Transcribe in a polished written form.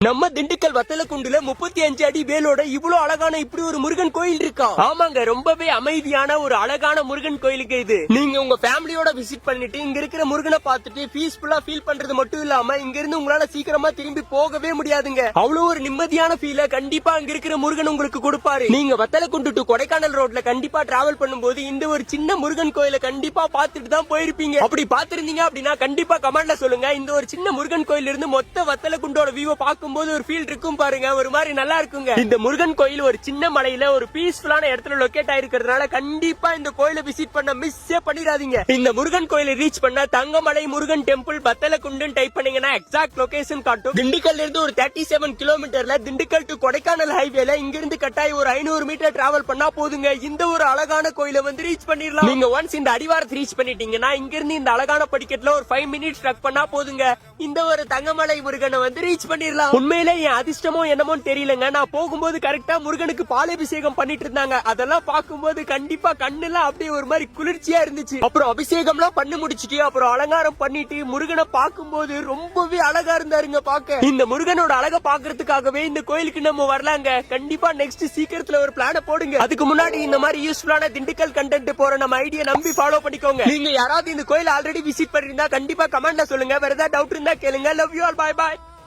நம்ம திண்டுக்கல் வத்தலக்குண்டுல 35 அடி வேலோட இவ்வளவு அழகான இப்படி ஒரு முருகன் கோயில் இருக்கா? ஆமாங்க, ரொம்பவே அமைதியான ஒரு அழகான முருகன் கோயிலுக்கு இது. நீங்க உங்க ஃபேமிலியோட விசிட் பண்ணிட்டு இங்க இருக்கிற முருகனை பார்த்துட்டு பீஸ்ஃபுல்லா ஃபீல் பண்றது மட்டும் இல்லாம இங்க இருந்து உங்களால சீக்கிரமா திரும்பி போகவே முடியாதுங்க. அவ்வளவு ஒரு நிம்மதியான ஃபீல கண்டிப்பா அங்க இருக்கிற முருகன் உங்களுக்கு கொடுப்பாரு. நீங்க வத்தலக்குண்டு டு கொடைக்கானல் ரோட்ல கண்டிப்பா டிராவல் பண்ணும்போது இந்த ஒரு சின்ன முருகன் கோயிலை கண்டிப்பா பார்த்துட்டு தான் போயிருப்பீங்க. அப்படி பார்த்திருந்தீங்க அப்படின்னா கண்டிப்பா கமெண்ட்ல சொல்லுங்க. இந்த ஒரு சின்ன முருகன் கோயில இருந்து மொத்த வத்தலக்குண்டோட வியூவை பார்க்கும் போது ஒரு ஃபீல் இருக்கும் பாருங்க, ஒரு மாதிரி நல்லா இருக்குங்க. இந்த முருகன் கோயில் ஒரு சின்ன மலையில ஒரு பீஸ்ஃபுல்லான இடத்துல லொகேட் ஆயிருக்கிறதுனால கண்டிப்பா இந்த கோயிலை விசிட் பண்ண மிஸ்ஸே பண்ணிடாதீங்க. இந்த முருகன் கோயிலை ரீச் பண்ண தங்கமலை முருகன் டெம்பிள் வத்தலக்குண்டு டைப் பண்ணீங்கன்னா எக்ஸாக்ட் லொகேஷன் காட்டும். திண்டுக்கல்ல இருந்து ஒரு 37 கிலோமீட்டர்ல திண்டுக்கல் டு கொடைக்கானல் ஹைவேல இங்க இருந்து கட்டாயம் ஒரு 500 மீட்டர் டிராவல் பண்ணா போதுங்க. இந்த ஒரு அழகான கோயிலை வந்து ரீச் பண்ணிடலாம். நீங்க ஒன்ஸ் இந்த அடிவாரத்தை ரீச் பண்ணிட்டீங்கன்னா இங்க இருந்து இந்த அழகான படிக்கட்டுல ஒரு 5 மினிட்ஸ் ட்ரக் பண்ணா போதுங்க. இந்த ஒரு தங்கமலை முருகனை வந்து ரீச் பண்ணிடலாம். உண்மையிலே என் அதிர்ஷ்டமோ என்னமோ தெரியலங்க. நான் போகும்போது கரெக்டா முருகனுக்கு பாலாபிஷேகம் பண்ணிட்டு இருந்தாங்க. அதெல்லாம் பார்க்கும்போது கண்டிப்பா கண்ணெல்லாம் அப்படியே ஒரு மாதிரி குளிர்ச்சியா இருந்துச்சு. அப்புறம் அபிஷேகம்லாம் பண்ணி முடிச்சிட்டு அப்புறம் அலங்காரம் பண்ணிட்டு முருகனை பார்க்கும்போது ரொம்பவே அழகா இருந்தாருங்க பாக்க. இந்த முருகனோட அழகை பாக்குறதுக்காகவே இந்த கோயிலுக்கு நம்ம வரலாங்க. கண்டிப்பா நெக்ஸ்ட் சீக்கிரத்துல ஒரு பிளான போடுங்க. அதுக்கு முன்னாடி இந்த மாதிரி யூஸ்ஃபுல்லான திண்டுக்கல் கண்டென்ட் போற நம்ம ஐடியா நம்பி ஃபாலோ பண்ணிக்கோங்க. நீங்க யாராவது இந்த கோயில் ஆல்ரெடி விசிட் பண்ணிருந்தா கண்டிப்பா கமெண்ட்ல சொல்லுங்க. வேற ஏதாவது டவுட் இருந்தா கேளுங்க. Love you all, bye by.